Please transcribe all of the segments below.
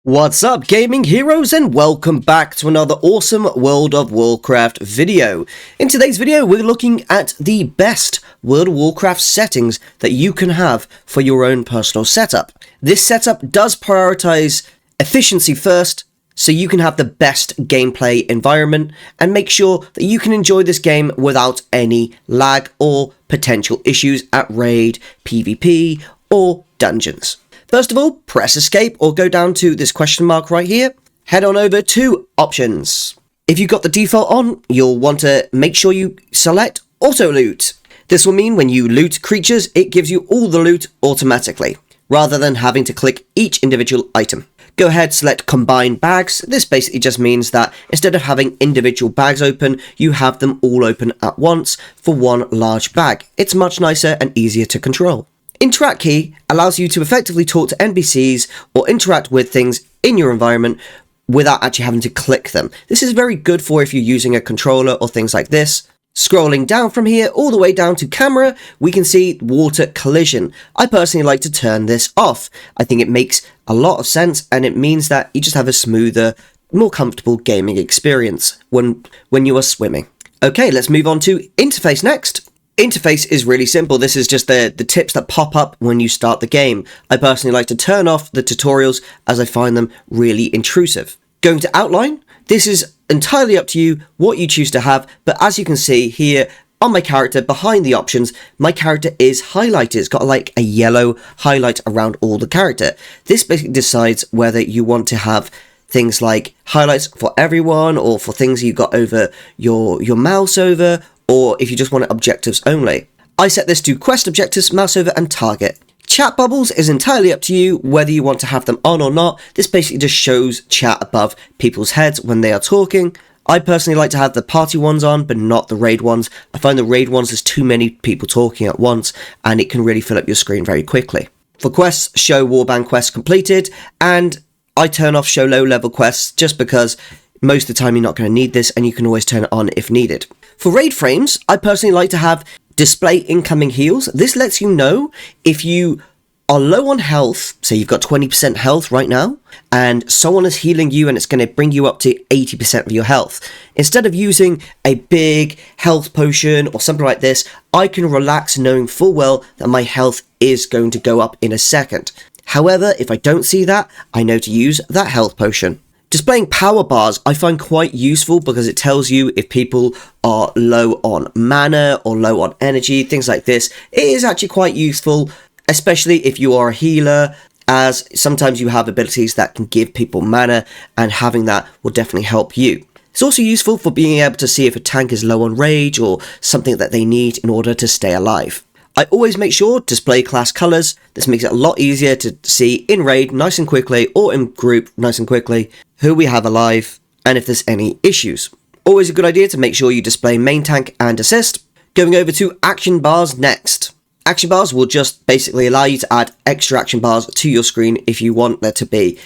What's up, gaming heroes, and welcome back to another awesome World of Warcraft video. In today's video, we're looking at the best World of Warcraft settings that you can have for your own personal setup. This setup does prioritize efficiency first, so you can have the best gameplay environment and make sure that you can enjoy this game without any lag or potential issues at raid, PvP, or dungeons. First of all, press escape or go down to this question mark right here. Head on over to options. If you've got the default on, you'll want to make sure you select auto loot. This will mean when you loot creatures, it gives you all the loot automatically, rather than having to click each individual item. Go ahead, select combine bags. This basically just means that instead of having individual bags open, you have them all open at once for one large bag. It's much nicer and easier to control. Interact key allows you to effectively talk to NPCs or interact with things in your environment without actually having to click them. This is very good for if you're using a controller or things like this. Scrolling down from here all the way down to camera, we can see water collision. I personally like to turn this off. I think it makes a lot of sense and it means that you just have a smoother, more comfortable gaming experience when you are swimming. Okay, let's move on to interface next. Interface is really simple. This is just the tips that pop up when you start the game. I personally like to turn off the tutorials as I find them really intrusive. Going to outline, this is entirely up to you what you choose to have, but as you can see here on my character behind the options, my character is highlighted. It's got like a yellow highlight around all the character. This basically decides whether you want to have things like highlights for everyone or for things you got over your mouse over, or if you just want it objectives only. I set this to quest objectives, mouse over, and target. Chat bubbles is entirely up to you whether you want to have them on or not. This basically just shows chat above people's heads when they are talking. I personally like to have the party ones on, but not the raid ones. I find the raid ones there's too many people talking at once, and it can really fill up your screen very quickly. For quests, show warband quests completed, and I turn off show low level quests just because most of the time you're not going to need this, and you can always turn it on if needed. For raid frames, I personally like to have display incoming heals. This lets you know if you are low on health, say you've got 20% health right now, and someone is healing you and it's going to bring you up to 80% of your health. Instead of using a big health potion or something like this, I can relax knowing full well that my health is going to go up in a second. However, if I don't see that, I know to use that health potion. Displaying power bars I find quite useful because it tells you if people are low on mana or low on energy, things like this. It is actually quite useful, especially if you are a healer, as sometimes you have abilities that can give people mana, and having that will definitely help you. It's also useful for being able to see if a tank is low on rage or something that they need in order to stay alive. I always make sure to display class colors. This makes it a lot easier to see in raid nice and quickly, or in group nice and quickly, who we have alive and if there's any issues. Always a good idea to make sure you display main tank and assist. Going over to action bars next. Action bars will just basically allow you to add extra action bars to your screen if you want there to be.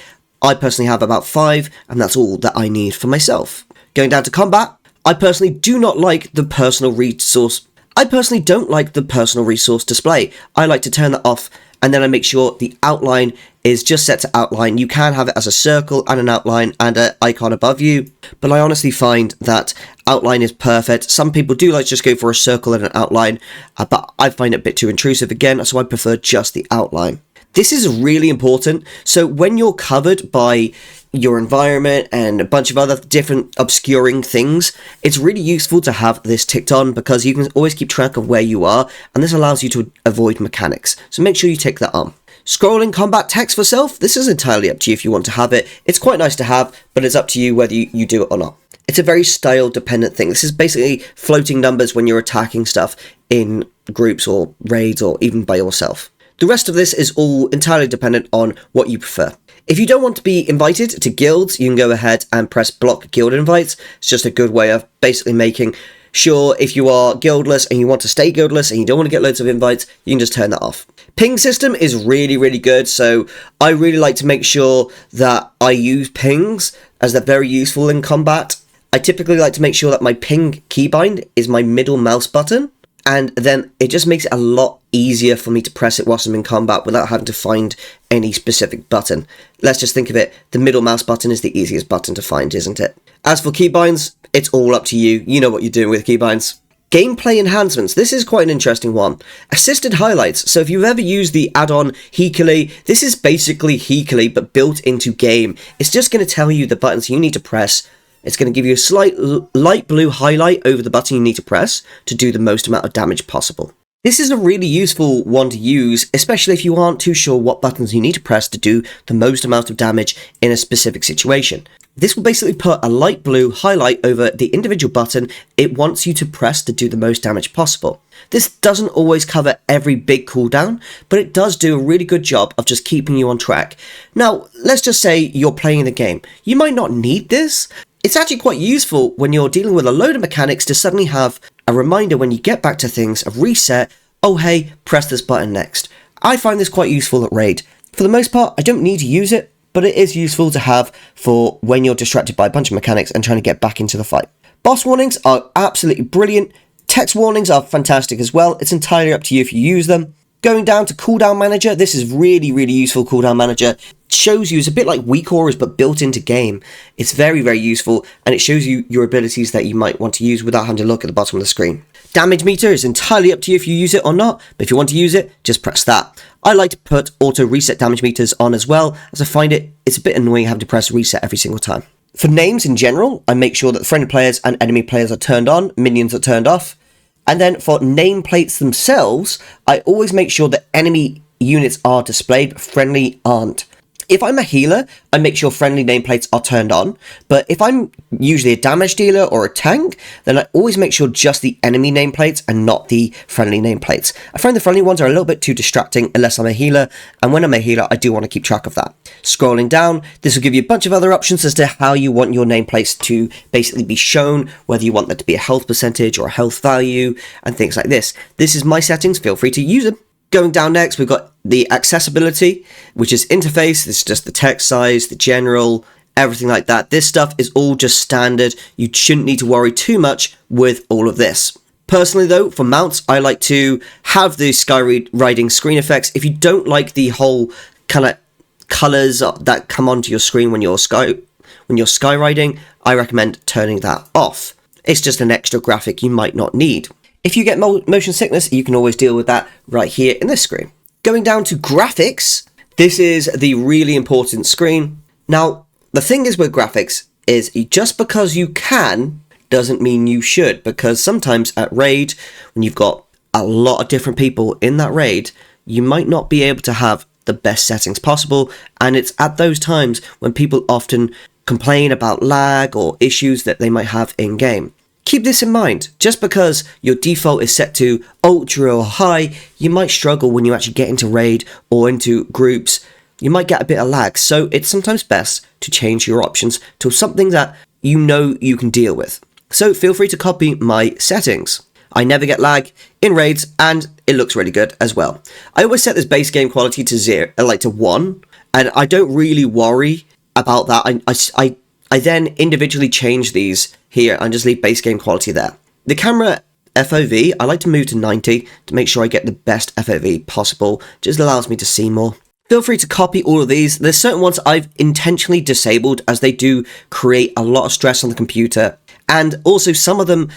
I personally have about 5, and that's all that I need for myself. Going down to combat, I personally do not like the personal resource. I personally don't like the personal resource display. I like to turn that off, and then I make sure the outline is just set to outline. You can have it as a circle and an outline and an icon above you, but I honestly find that outline is perfect. Some people do like to just go for a circle and an outline, but I find it a bit too intrusive again, so I prefer just the outline. This is really important, so when you're covered by your environment and a bunch of other different obscuring things, it's really useful to have this ticked on because you can always keep track of where you are, and this allows you to avoid mechanics, so make sure you tick that on. Scrolling combat text for self, this is entirely up to you if you want to have it. It's quite nice to have, but it's up to you whether you do it or not. It's a very style dependent thing. This is basically floating numbers when you're attacking stuff in groups or raids or even by yourself. The rest of this is all entirely dependent on what you prefer. If you don't want to be invited to guilds, you can go ahead and press block guild invites. It's just a good way of basically making sure if you are guildless and you want to stay guildless and you don't want to get loads of invites, you can just turn that off. Ping system is really, really good, so I really like to make sure that I use pings as they're very useful in combat. I typically like to make sure that my ping keybind is my middle mouse button. and then it just makes it a lot easier for me to press it whilst I'm in combat without having to find any specific button. Let's just think of it, the middle mouse button is the easiest button to find, isn't it? As for keybinds, it's all up to you. You know what you're doing with keybinds. Gameplay enhancements. This is quite an interesting one. Assisted highlights. So if you've ever used the add-on Heekly, this is basically Heekly but built into game. It's just going to tell you the buttons you need to press. It's going to give you a slight light blue highlight over the button you need to press to do the most amount of damage possible. This is a really useful one to use, especially if you aren't too sure what buttons you need to press to do the most amount of damage in a specific situation. This will basically put a light blue highlight over the individual button it wants you to press to do the most damage possible. This doesn't always cover every big cooldown, but it does do a really good job of just keeping you on track. Now, let's just say you're playing the game. You might not need this. It's actually quite useful when you're dealing with a load of mechanics to suddenly have a reminder when you get back to things, a reset, oh hey, press this button next. I find this quite useful at raid. For the most part, I don't need to use it, but it is useful to have for when you're distracted by a bunch of mechanics and trying to get back into the fight. Boss warnings are absolutely brilliant. Text warnings are fantastic as well. It's entirely up to you if you use them. Going down to Cooldown Manager, this is really useful. Cooldown Manager shows you, it's a bit like weak auras but built into game. It's very useful, and it shows you your abilities that you might want to use without having to look at the bottom of the screen. Damage meter is entirely up to you if you use it or not, but if you want to use it, just press that. I like to put auto reset damage meters on as well, as I find it's a bit annoying having to press reset every single time. For names in general, I make sure that friendly players and enemy players are turned on, minions are turned off. And then for nameplates themselves, I always make sure that enemy units are displayed, but friendly aren't. If I'm a healer, I make sure friendly nameplates are turned on, but if I'm usually a damage dealer or a tank, then I always make sure just the enemy nameplates and not the friendly nameplates. I find the friendly ones are a little bit too distracting unless I'm a healer, and when I'm a healer, I do want to keep track of that. Scrolling down, this will give you a bunch of other options as to how you want your nameplates to basically be shown, whether you want that to be a health percentage or a health value, and things like this. This is my settings, feel free to use them. Going down next, we've got the accessibility, which is interface. This is just the text size, the general, everything like that. This stuff is all just standard. You shouldn't need to worry too much with all of this. Personally though, for mounts, I like to have the skywriting screen effects. If you don't like the whole kind of colors that come onto your screen when you're skywriting, I recommend turning that off. It's just an extra graphic you might not need. If you get motion sickness, you can always deal with that right here in this screen. Going down to graphics, this is the really important screen. Now, the thing is with graphics is just because you can doesn't mean you should, because sometimes at raid, when you've got a lot of different people in that raid, you might not be able to have the best settings possible, and it's at those times when people often complain about lag or issues that they might have in game. Keep this in mind, just because your default is set to ultra or high, you might struggle when you actually get into raid or into groups. You might get a bit of lag, so it's sometimes best to change your options to something that you know you can deal with. So feel free to copy my settings. I never get lag in raids, and it looks really good as well. I always set this base game quality to 1, and I don't really worry about that. I then individually change these here and just leave base game quality there. The camera FOV, I like to move to 90 to make sure I get the best FOV possible. Just allows me to see more. Feel free to copy all of these. There's certain ones I've intentionally disabled as they do create a lot of stress on the computer. And also some of them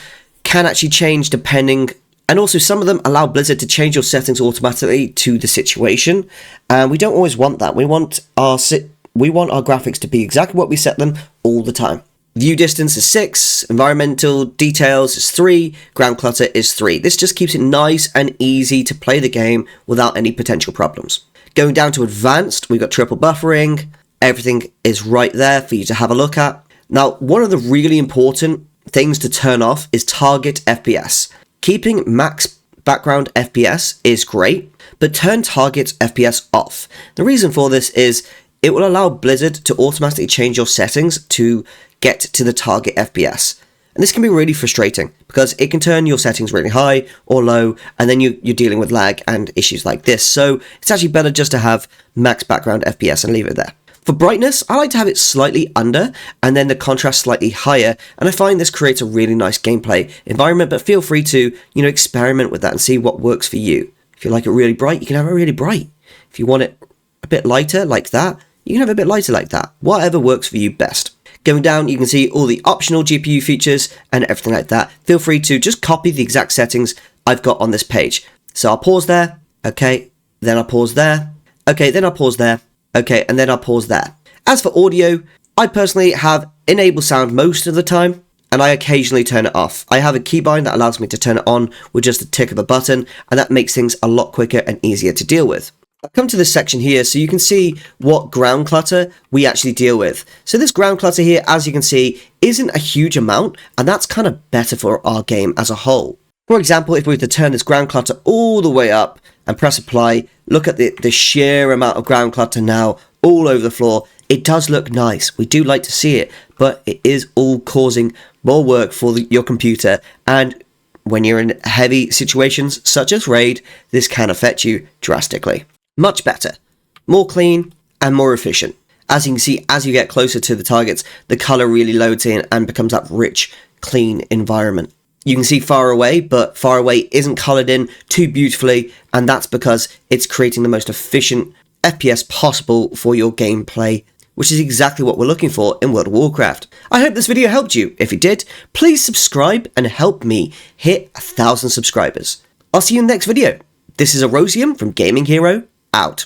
can actually change depending, and also some of them allow Blizzard to change your settings automatically to the situation. And we don't always want that. We want our graphics to be exactly what we set them all the time. View distance is 6, environmental details is 3, ground clutter is 3. This just keeps it nice and easy to play the game without any potential problems. Going down to advanced, we've got triple buffering. Everything is right there for you to have a look at. Now, one of the really important things to turn off is target FPS. Keeping max background FPS is great, but turn target FPS off. The reason for this is it will allow Blizzard to automatically change your settings to get to the target FPS. And this can be really frustrating because it can turn your settings really high or low, and then you're dealing with lag and issues like this. So it's actually better just to have max background FPS and leave it there. For brightness, I like to have it slightly under and then the contrast slightly higher, and I find this creates a really nice gameplay environment, but feel free to, experiment with that and see what works for you. If you like it really bright, you can have it really bright. If you want it a bit lighter like that, you can have it a bit lighter like that. Whatever works for you best. Going down, you can see all the optional GPU features and everything like that. Feel free to just copy the exact settings I've got on this page. So I'll pause there, okay, then I'll pause there, okay, then I'll pause there, okay, and then I'll pause there. As for audio, I personally have enable sound most of the time, and I occasionally turn it off. I have a keybind that allows me to turn it on with just a tick of a button, and that makes things a lot quicker and easier to deal with. I've come to this section here so you can see what ground clutter we actually deal with. So this ground clutter here, as you can see, isn't a huge amount, and that's kind of better for our game as a whole. For example, if we were to turn this ground clutter all the way up and press apply, look at the sheer amount of ground clutter now all over the floor. It does look nice. We do like to see it, but it is all causing more work for your computer, and when you're in heavy situations such as raid, this can affect you drastically. Much better, more clean, and more efficient. As you can see, as you get closer to the targets, the color really loads in and becomes that rich, clean environment. You can see far away, but far away isn't colored in too beautifully, and that's because it's creating the most efficient FPS possible for your gameplay, which is exactly what we're looking for in World of Warcraft. I hope this video helped you. If it did, please subscribe and help me hit 1,000 subscribers. I'll see you in the next video. This is Erosium from Gaming Hero, out.